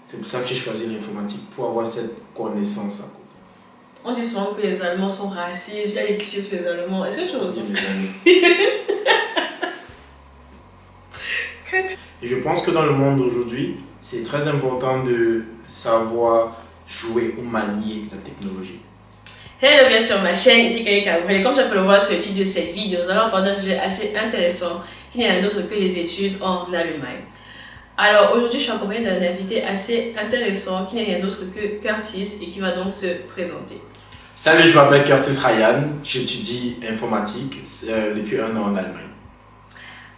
C'est pour ça que j'ai choisi l'informatique, pour avoir cette connaissance à côté. On dit souvent que les Allemands sont racistes, il y a des clichés sur les Allemands. Est-ce que tu ressens ça? Et je pense que dans le monde d'aujourd'hui, c'est très important de savoir jouer ou manier la technologie. Hello, bien sur ma chaîne, ici Kaye Cabrel. Comme tu peux le voir sur le titre de cette vidéo, nous allons parler d'un sujet assez intéressant qui n'est rien d'autre que les études en Allemagne. Alors aujourd'hui, je suis accompagnée d'un invité assez intéressant qui n'est rien d'autre que Curtis et qui va donc se présenter. Salut, je m'appelle Curtis Ryan, j'étudie informatique depuis 1 an en Allemagne.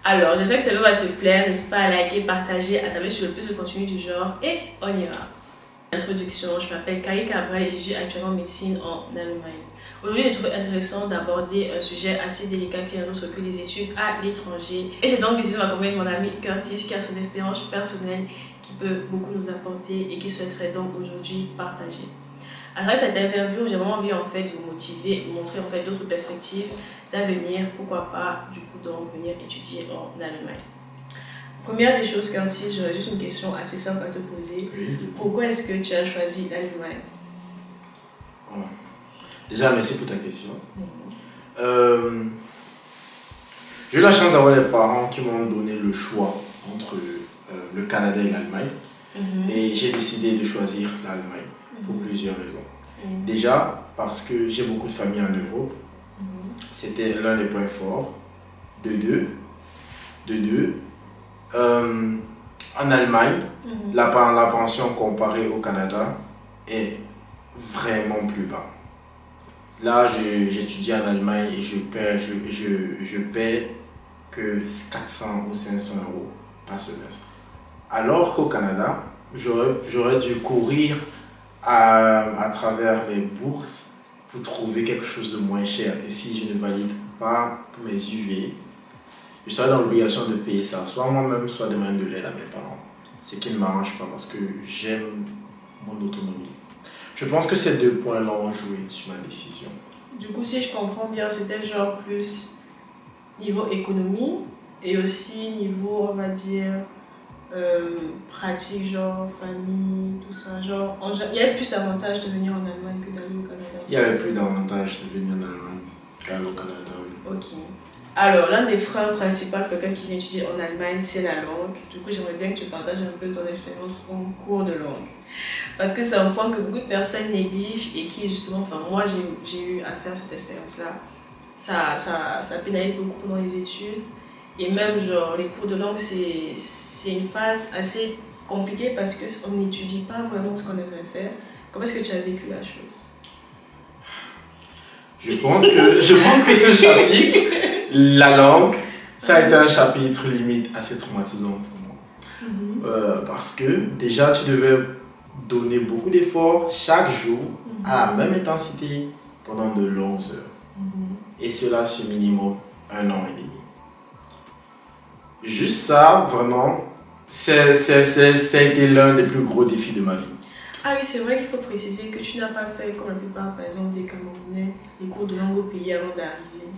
Alors, j'espère que cette vidéo va te plaire. N'hésite pas à liker, partager, à t'abonner sur le plus de contenu du genre et on y va. Introduction, je m'appelle Kaye Cabrel et j'étudie actuellement médecine en Allemagne. Aujourd'hui, j'ai trouvé intéressant d'aborder un sujet assez délicat qui est un autre que les études à l'étranger. Et j'ai donc décidé de m'accompagner de mon ami Curtis qui a son expérience personnelle qui peut beaucoup nous apporter et qui souhaiterait donc aujourd'hui partager. À travers cette interview, j'ai vraiment envie en fait de vous motiver, de montrer en fait d'autres perspectives d'avenir, pourquoi pas du coup donc venir étudier en Allemagne. Première des choses, Curtis, j'aurais juste une question assez simple à te poser. Oui, pourquoi est-ce que tu as choisi l'Allemagne? Déjà, merci pour ta question. J'ai eu la chance d'avoir des parents qui m'ont donné le choix entre le Canada et l'Allemagne. Et j'ai décidé de choisir l'Allemagne pour plusieurs raisons. Déjà, parce que j'ai beaucoup de familles en Europe. C'était l'un des points forts. De deux, en Allemagne, la pension comparée au Canada est vraiment plus bas. Là, j'étudie en Allemagne et je paie que 400 ou 500 euros par semestre. Alors qu'au Canada, j'aurais dû courir à travers les bourses pour trouver quelque chose de moins cher. Et si je ne valide pas tous mes UV, je serais dans l'obligation de payer ça, soit moi-même, soit demander de l'aide à mes parents. Ce qui ne m'arrange pas parce que j'aime mon autonomie. Je pense que ces deux points-là ont joué sur ma décision. Du coup, si je comprends bien, c'était genre plus niveau économie et aussi niveau, on va dire, pratique, genre famille, tout ça. Genre, il y avait plus d'avantages de venir en Allemagne que d'aller au Canada. Il y avait plus d'avantages de venir en Allemagne qu'aller au Canada, oui. Ok. Alors, l'un des freins principaux pour quelqu'un qui vient étudier en Allemagne, c'est la langue. Du coup, j'aimerais bien que tu partages un peu ton expérience en cours de langue. Parce que c'est un point que beaucoup de personnes négligent et qui, justement, enfin, moi, j'ai eu à faire cette expérience-là. Ça pénalise beaucoup pendant les études. Et même, genre, les cours de langue, c'est une phase assez compliquée parce qu'on n'étudie pas vraiment ce qu'on aimerait faire. Comment est-ce que tu as vécu la chose? Je pense que ce chapitre, la langue, ça a été un chapitre limite assez traumatisant pour moi. Parce que déjà, tu devais donner beaucoup d'efforts chaque jour à la même intensité pendant de longues heures. Et cela sur minimum 1 an et demi. Juste ça, vraiment, ça a été l'un des plus gros défis de ma vie. Ah oui, c'est vrai qu'il faut préciser que tu n'as pas fait, comme la plupart, par exemple, des Camerounais, les cours de langue au pays avant d'arriver.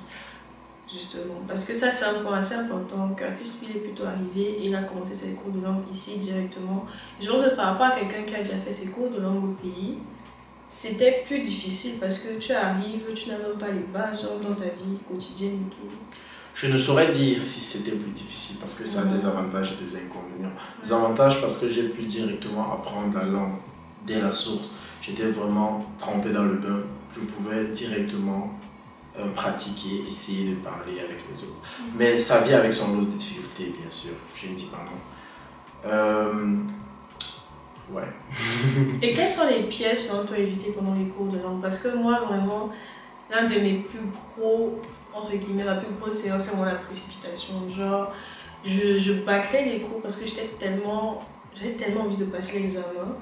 Justement, parce que ça, c'est un point assez important. Curtis, lui, il est plutôt arrivé et il a commencé ses cours de langue ici directement. Je pense que par rapport à quelqu'un qui a déjà fait ses cours de langue au pays, c'était plus difficile parce que tu arrives, tu n'as même pas les bases genre, dans ta vie quotidienne et tout. Je ne saurais dire si c'était plus difficile parce que ça a des avantages et des inconvénients. Les avantages parce que j'ai pu directement apprendre la langue dès la source. J'étais vraiment trempé dans le bain. Je pouvais directement pratiquer, essayer de parler avec les autres. Mais ça vient avec son lot de difficultés, bien sûr. Je ne dis pas non. Ouais. Et quels sont les pièges selon toi éviter pendant les cours de langue? Parce que moi, vraiment, l'un de mes plus gros, entre guillemets, ma plus grosse séance, c'est la précipitation. Genre, je bâclais les cours parce que j'avais tellement envie de passer l'examen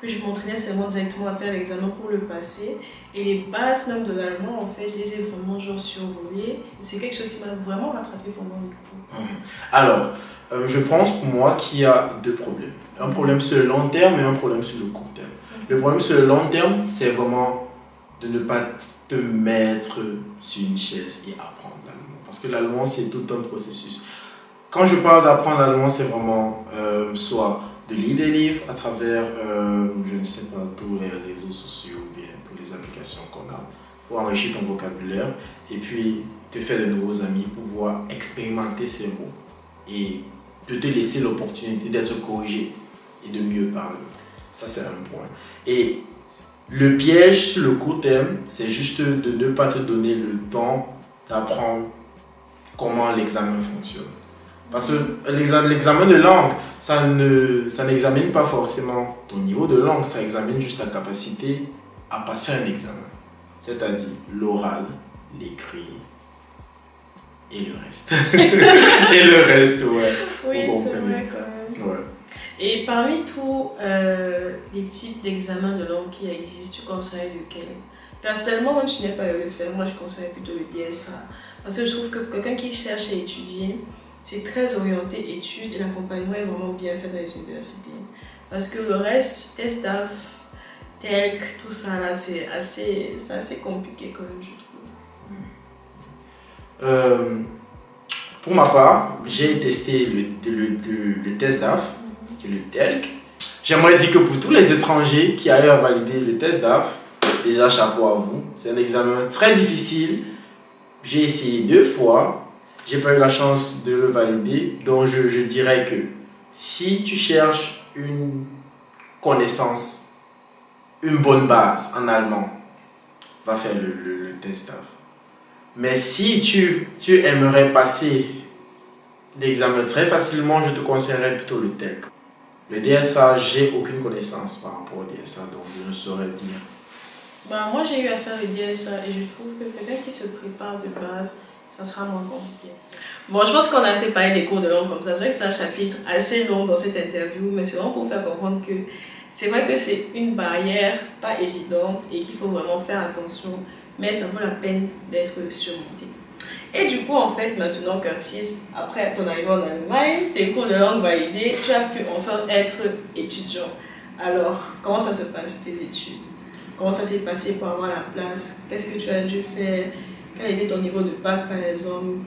que je m'entraînais seulement directement à faire l'examen pour le passer. Et les bases même de l'allemand, en fait, je les ai vraiment genre survolées. C'est quelque chose qui m'a vraiment rattrapé pendant les cours. Alors, je pense pour moi qu'il y a deux problèmes. Un problème sur le long terme et un problème sur le court terme. Le problème sur le long terme, c'est vraiment de ne pas te mettre sur une chaise et apprendre l'allemand. Parce que l'allemand, c'est tout un processus. Quand je parle d'apprendre l'allemand, c'est vraiment soit de lire des livres à travers, je ne sais pas, tous les réseaux sociaux ou bien toutes les applications qu'on a pour enrichir ton vocabulaire et puis te faire de nouveaux amis pour pouvoir expérimenter ces mots et de te laisser l'opportunité d'être corrigé et de mieux parler. Ça, c'est un point. Et le piège sur le court terme, c'est juste de ne pas te donner le temps d'apprendre comment l'examen fonctionne. Parce que l'examen de langue, ça n'examine pas forcément ton niveau de langue, ça examine juste ta capacité à passer un examen. C'est-à-dire l'oral, l'écrit et le reste. Et le reste, ouais. Oui, c'est vrai quand même. Ouais. Et parmi tous les types d'examens de langue qui existent, tu conseilles lequel? Personnellement, moi je n'ai pas eu le faire, moi je conseille plutôt le DSA. Parce que je trouve que quelqu'un qui cherche à étudier, c'est très orienté études et l'accompagnement est vraiment bien fait dans les universités. Parce que le reste, test DAF, TELC, tout ça là, c'est assez compliqué quand même, je trouve. Pour ma part, j'ai testé le test DAF et le TELC. J'aimerais dire que pour tous les étrangers qui arrivent à valider le test DAF, déjà chapeau à vous. C'est un examen très difficile. J'ai essayé 2 fois. J'ai pas eu la chance de le valider. Donc je dirais que si tu cherches une connaissance, une bonne base en allemand, va faire le test DAF. Mais si tu aimerais passer l'examen très facilement, je te conseillerais plutôt le TELC. Le DSA, j'ai aucune connaissance par rapport au DSA, donc je ne saurais dire. Bah, moi j'ai eu à faire le DSA et je trouve que quelqu'un qui se prépare de base, ça sera moins compliqué. Bon, je pense qu'on a assez parlé des cours de langue comme ça. C'est vrai que c'est un chapitre assez long dans cette interview, mais c'est vraiment pour faire comprendre que c'est vrai que c'est une barrière pas évidente et qu'il faut vraiment faire attention, mais ça vaut la peine d'être surmonté. Et du coup, en fait, maintenant, Curtis, après ton arrivée en Allemagne, tes cours de langue validés, tu as pu enfin être étudiant. Alors, comment ça se passe tes études? Comment ça s'est passé pour avoir la place? Qu'est-ce que tu as dû faire? Quel était ton niveau de bac, par exemple?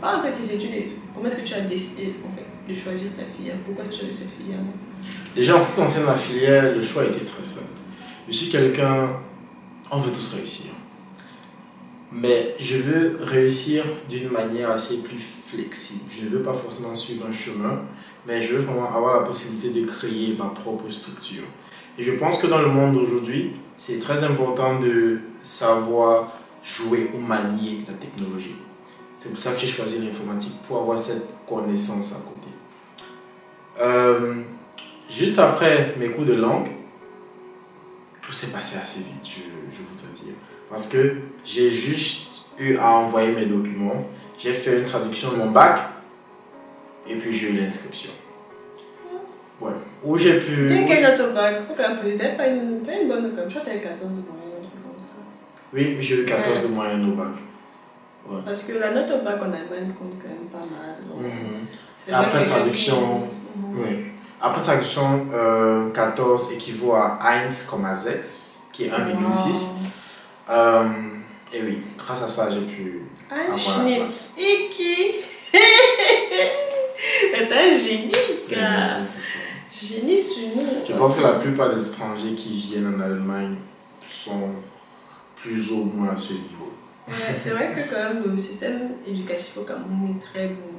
Parle de tes études et comment est-ce que tu as décidé en fait, de choisir ta filière? Pourquoi tu as choisi cette filière? Déjà, en ce qui concerne la filière, le choix était très simple. Je suis quelqu'un, on veut tous réussir. Mais je veux réussir d'une manière assez plus flexible. Je ne veux pas forcément suivre un chemin, mais je veux vraiment avoir la possibilité de créer ma propre structure. Et je pense que dans le monde d'aujourd'hui, c'est très important de savoir jouer ou manier la technologie. C'est pour ça que j'ai choisi l'informatique, pour avoir cette connaissance à côté. Juste après mes cours de langue, tout s'est passé assez vite, je voudrais dire. Parce que j'ai juste eu à envoyer mes documents, j'ai fait une traduction de mon bac, et puis j'ai eu l'inscription. Ouais. Où j'ai pu... T'as quelle note au bac? Faut qu'un peu, t'as une bonne note comme ça, t'as eu 14 de moyenne, un truc comme ça. Oui, j'ai eu 14 de moyenne au bac. Ouais. Parce que la note au bac en Allemagne compte quand même pas mal. Après traduction, oui. Après traduction, 14 équivaut à 1,6, qui est 1,6. Et oui, grâce à ça, j'ai pu avoir la place. C'est un génie, gars. Génie sur nous. Je pense que la plupart des étrangers qui viennent en Allemagne sont plus ou moins à ce niveau. Ouais, c'est vrai que quand même le système éducatif au Cameroun est très bon.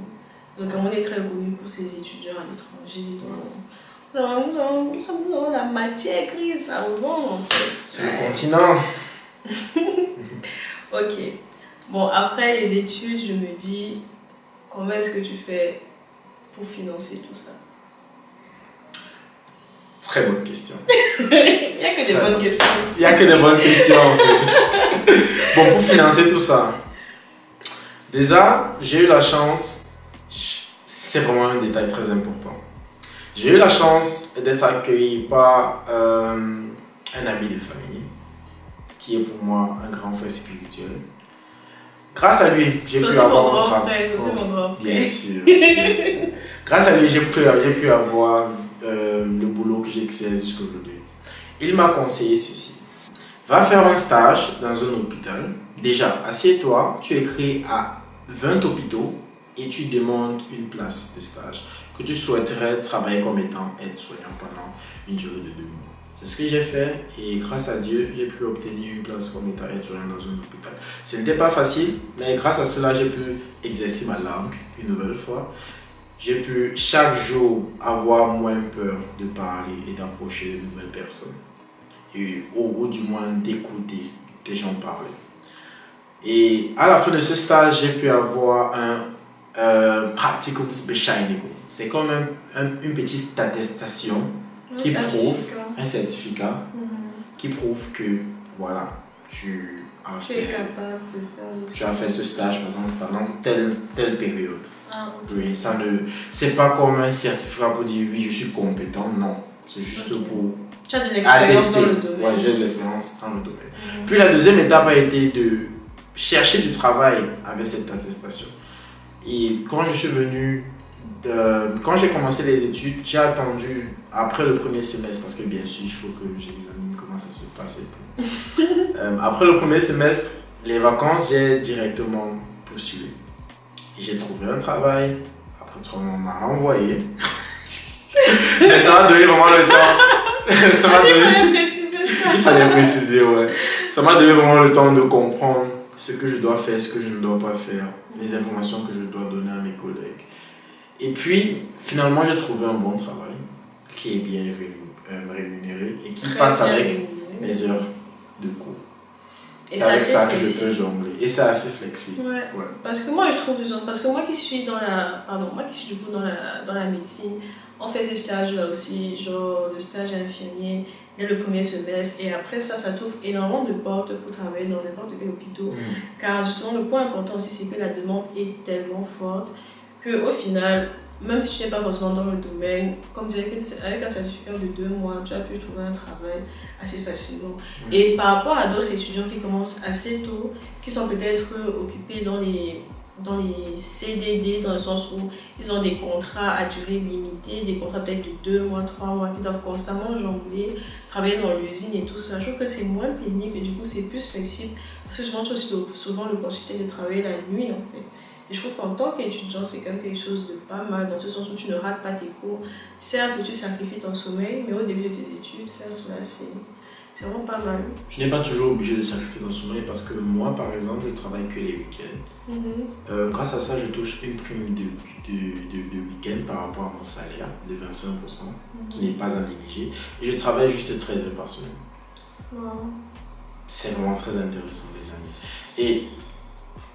Le Cameroun est très connu pour ses étudiants à l'étranger. Nous avons la matière grise à revendre en fait. C'est le continent. Ok. Bon, après les études, je me dis, comment est-ce que tu fais pour financer tout ça? Très bonne question. Il n'y a que des bonnes questions. Il n'y a que des bonnes questions en fait. Bon, pour financer tout ça, déjà, j'ai eu la chance, c'est vraiment un détail très important. J'ai eu la chance d'être accueilli par un ami de famille, qui est pour moi un grand frère spirituel. Grâce à lui, j'ai pu avoir un travail. Bien sûr, bien sûr. Grâce à lui, j'ai pu avoir le boulot que j'exerce jusqu'à aujourd'hui. Il m'a conseillé ceci. Va faire un stage dans un hôpital. Déjà, assieds-toi, tu écris à 20 hôpitaux et tu demandes une place de stage. que tu souhaiterais travailler comme étant aide-soignant pendant une durée de 2 mois. C'est ce que j'ai fait et grâce à Dieu, j'ai pu obtenir une place comme étant aide-soignant dans un hôpital. Ce n'était pas facile, mais grâce à cela, j'ai pu exercer ma langue une nouvelle fois. J'ai pu chaque jour avoir moins peur de parler et d'approcher de nouvelles personnes. Ou du moins d'écouter des gens parler. Et à la fin de ce stage, j'ai pu avoir un practicum specialicum. C'est comme une petite attestation qui prouve, un certificat qui prouve que voilà, tu as fait ce stage par exemple, pendant telle période. Ah, okay. Oui, c'est pas comme un certificat pour dire oui, je suis compétent, non. C'est juste pour tu as de l'expérience dans le domaine. Ouais, j'ai de l'expérience dans le domaine. Puis la deuxième étape a été de chercher du travail avec cette attestation. Et quand je suis venu, quand j'ai commencé les études, j'ai attendu après le premier semestre, parce que bien sûr, il faut que j'examine comment ça se passe et tout. Après le premier semestre, les vacances, j'ai directement postulé. Et j'ai trouvé un travail. Après, on m'a renvoyé. Mais ça m'a donné vraiment le temps. Ça m'a donné... Il fallait préciser, ouais. Ça m'a donné vraiment le temps de comprendre ce que je dois faire, ce que je ne dois pas faire, les informations que je dois donner à mes collègues. Et puis, finalement, j'ai trouvé un bon travail qui est bien rémunéré et qui passe avec mes heures de cours. C'est avec ça que je peux jongler. Et c'est assez flexible. Ouais. Ouais. Parce que moi, je trouve... Parce que moi qui suis dans la... Pardon, moi qui suis du coup dans la médecine, on fait ces stages-là aussi, genre le stage infirmier dès le premier semestre. Et après ça, ça t'ouvre énormément de portes pour travailler dans n'importe quel hôpital. Car justement, le point important aussi, c'est que la demande est tellement forte qu'au final, même si tu n'es pas forcément dans le domaine, comme je dirais qu'avec un certificat de 2 mois, tu as pu trouver un travail assez facilement. Et par rapport à d'autres étudiants qui commencent assez tôt, qui sont peut-être occupés dans les CDD, dans le sens où ils ont des contrats à durée limitée, des contrats peut-être de 2 mois, 3 mois, qui doivent constamment jongler, travailler dans l'usine et tout ça. Je trouve que c'est moins pénible et du coup c'est plus flexible parce que je mange aussi souvent l'opportunité de travailler la nuit en fait. Et je trouve qu'en tant qu'étudiant, c'est quand même quelque chose de pas mal, dans ce sens où tu ne rates pas tes cours. Certes, tu sacrifies ton sommeil, mais au début de tes études, faire cela, c'est vraiment pas mal. Tu n'es pas toujours obligé de sacrifier ton sommeil parce que moi, par exemple, je travaille que les week-ends. Grâce à ça, je touche une prime de week-end par rapport à mon salaire de 25%, qui n'est pas à négliger. Et je travaille juste 13 heures par semaine. Wow. C'est vraiment très intéressant, les amis. Et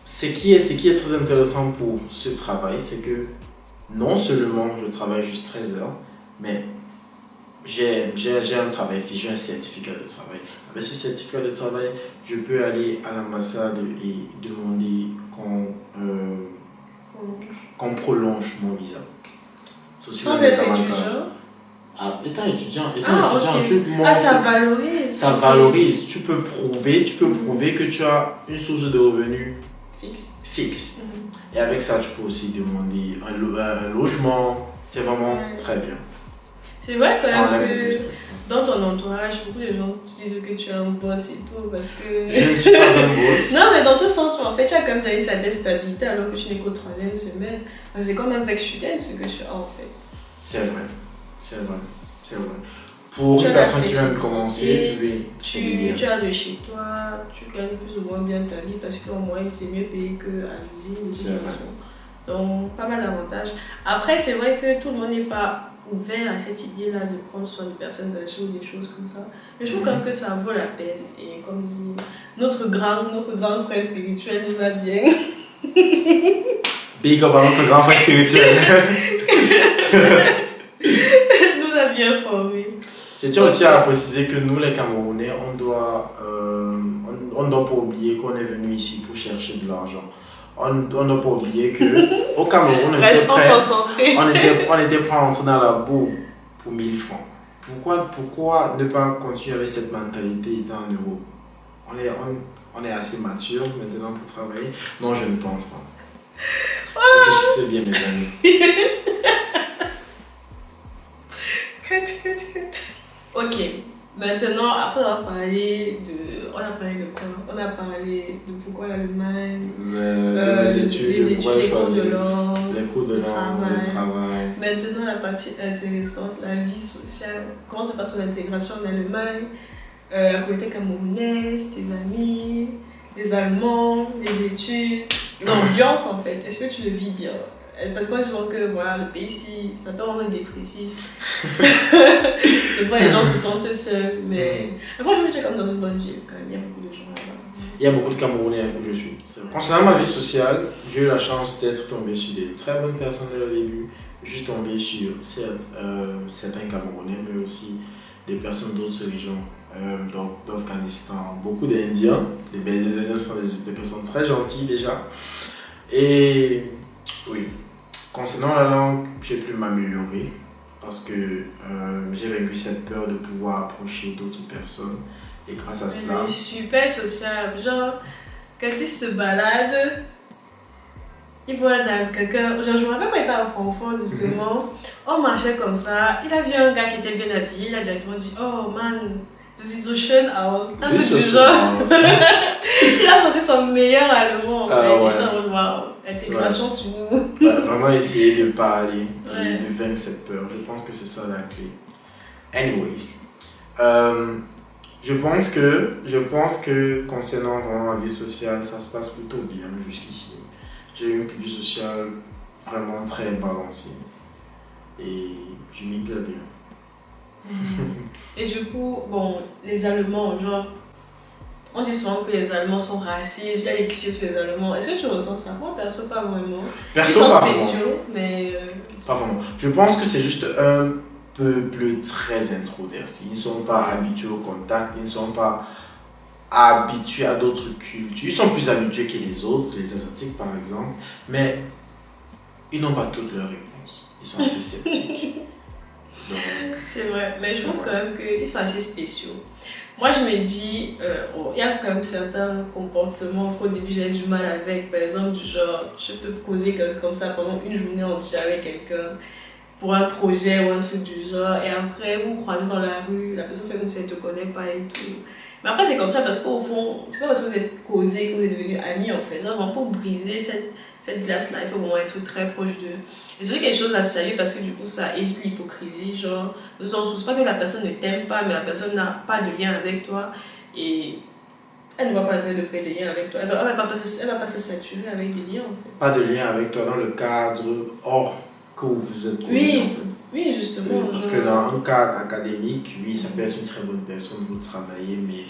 ce qui est très intéressant pour ce travail, c'est que non seulement je travaille juste 13 heures, mais j'ai un travail fixe, j'ai un certificat de travail. Avec ce certificat de travail, je peux aller à l'ambassade et demander qu'on prolonge mon visa. Sans être étudiant? Étant étudiant, okay. Ça valorise. Ça valorise. Tu peux prouver que tu as une source de revenus fixe. Et avec ça, tu peux aussi demander un logement. C'est vraiment très bien. C'est vrai quand même que dans ton entourage, beaucoup de gens disent que tu es un boss et tout parce que... Je ne suis pas un boss. Non, mais dans ce sens, en fait, tu as quand même une certaine stabilité alors que tu n'es qu'au 3e semestre. C'est comme un avec student ce que tu as en fait. C'est vrai. Pour une personne qui vient de commencer, oui, tu as de chez toi, tu gagnes plus ou moins bien ta vie parce qu'au moins c'est mieux payé qu'à l'usine. C'est vrai. Donc, pas mal d'avantages. Après, c'est vrai que tout le monde n'est pas ouvert à cette idée-là de prendre soin de personnes âgées ou des choses comme ça. Mais je trouve quand même que ça vaut la peine. Et comme dit, notre grand frère spirituel nous a bien... Big up à notre grand frère spirituel. nous a bien formés. Je tiens aussi à préciser que nous, les Camerounais, on doit pas oublier qu'on est venu ici pour chercher de l'argent. On ne doit pas oublier qu'au Cameroun, on était prêt à entrer dans la boue pour 1000 francs. Pourquoi ne pas continuer avec cette mentalité étant en Europe? On est assez mature maintenant pour travailler. Non, je ne pense pas. Réfléchissez bien, mes amis. Ok, Maintenant, après avoir parlé de... On a parlé de quoi? On a parlé de pourquoi l'Allemagne, les études, les cours de langue, le travail. Maintenant, la partie intéressante, la vie sociale. Comment se passe ton intégration en Allemagne, la communauté camerounaise, tes amis, les Allemands, les études, l'ambiance en fait. Est-ce que tu le vis bien? Parce que moi je vois que voilà, le pays ici, ça peut rendre dépressif. Des fois les gens se sentent seuls, mais après je me dis comme dans une bonne ville quand même, il y a beaucoup de gens là-bas. Il y a beaucoup de Camerounais où je suis. Concernant ma vie sociale, j'ai eu la chance d'être tombé sur des très bonnes personnes dès le début. Je suis tombé sur certains Camerounais, mais aussi des personnes d'autres régions, d'Afghanistan, beaucoup d'Indiens. Les Indiens sont des personnes très gentilles déjà. Et oui, concernant la langue, j'ai pu m'améliorer parce que j'ai vaincu cette peur de pouvoir approcher d'autres personnes. Et grâce à cela... Elle est super sociable. Genre, quand il se balade, il voit quelqu'un... Genre, je me rappelle quand il était en France, justement, on marchait comme ça, il a vu un gars qui était bien habillé, il a directement dit « Oh man, this is Ocean House. » Un truc du genre. Il a sorti son meilleur allemand, en fait. Et je t'en revois. Intégration sur nous. Ouais, vraiment essayer de parler et de vaincre cette peur. Je pense que c'est ça la clé. Anyways. Je pense que concernant vraiment la vie sociale, ça se passe plutôt bien jusqu'ici. J'ai eu une vie sociale vraiment très balancée et je m'y plais bien. Et du coup, bon, les Allemands, genre, on dit souvent que les Allemands sont racistes, il y a des clichés sur les Allemands. Est-ce que tu ressens ça? Moi, perso, pas vraiment. Perso, ils sont pas spéciaux, vraiment. mais... Pas vraiment. Je pense que c'est juste un peuple très introverti. Ils ne sont pas habitués au contact, ils ne sont pas habitués à d'autres cultures. Ils sont plus habitués que les autres, les Asiatiques par exemple, mais ils n'ont pas toutes leurs réponses. Ils sont assez sceptiques. C'est vrai, mais je trouve quand même qu'ils sont assez spéciaux. Moi je me dis, il y a quand même certains comportements qu'au début j'ai du mal avec. Par exemple, du genre, je peux causer comme ça pendant une journée entière avec quelqu'un pour un projet ou un truc du genre, et après vous croisez dans la rue, la personne fait comme si elle ne te connaît pas et tout. Mais après c'est comme ça parce qu'au fond, c'est pas parce que vous êtes causés que vous êtes devenus amis en fait. Genre, pour briser cette glace-là, il faut vraiment être très proche d'eux. Et c'est quelque chose à saluer parce que du coup ça évite l'hypocrisie, genre, dans le sens où c'est pas que la personne ne t'aime pas, mais la personne n'a pas de lien avec toi et elle ne va pas être en train de créer des liens avec toi. Elle va pas se saturer avec des liens en fait. Pas de lien avec toi dans le cadre hors que vous êtes connu en fait. Oui, justement. Oui, parce que dans un cadre académique, oui, ça peut être une très bonne personne, vous travaillez, mais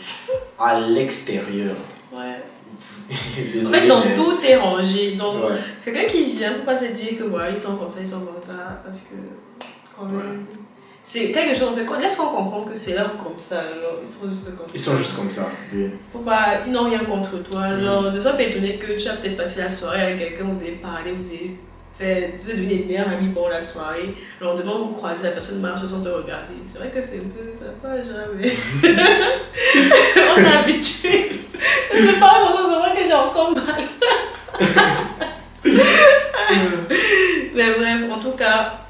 à l'extérieur. Ouais. En fait, dans tout est rangé. Donc, quelqu'un qui vient, il ne faut pas se dire que voilà, ils sont comme ça, parce que quand même. C'est quelque chose, en fait, laisse-qu'on comprendre que c'est leur comme ça, alors, ils sont juste comme ça. Ils sont juste comme ça, oui. Faut pas, ils n'ont rien contre toi, genre, ne sois pas étonné que tu as peut-être passé la soirée avec quelqu'un, vous avez parlé, vous avez devenu des meilleurs amis pendant la soirée. Le lendemain, vous croisez, la personne marche sans te regarder. C'est vrai que c'est un peu, ça va jamais. On est habitué. Je parle dans ça, c'est vrai que j'ai encore mal. Mais bref, en tout cas,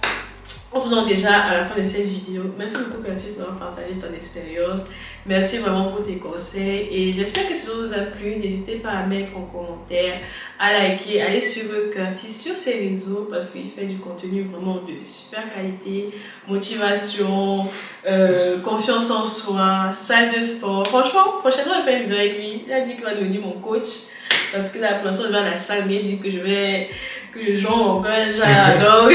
on se rend déjà à la fin de cette vidéo. Merci beaucoup Curtis d'avoir partagé ton expérience. Merci vraiment pour tes conseils. Et j'espère que ça vous a plu. N'hésitez pas à mettre en commentaire, à liker, allez suivre Curtis sur ses réseaux parce qu'il fait du contenu vraiment de super qualité. Motivation, confiance en soi, salle de sport. Franchement, prochainement, je vais faire une vidéo avec lui. Il a dit qu'il va devenir mon coach. Parce que là, pour l'instant, je vais à la salle, mais il dit que je joue en belge. Donc...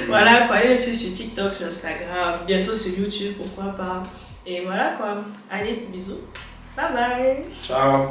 Voilà quoi, allez le suivre sur TikTok, sur Instagram, bientôt sur YouTube, pourquoi pas. Et voilà quoi, allez, bisous, bye bye. Ciao.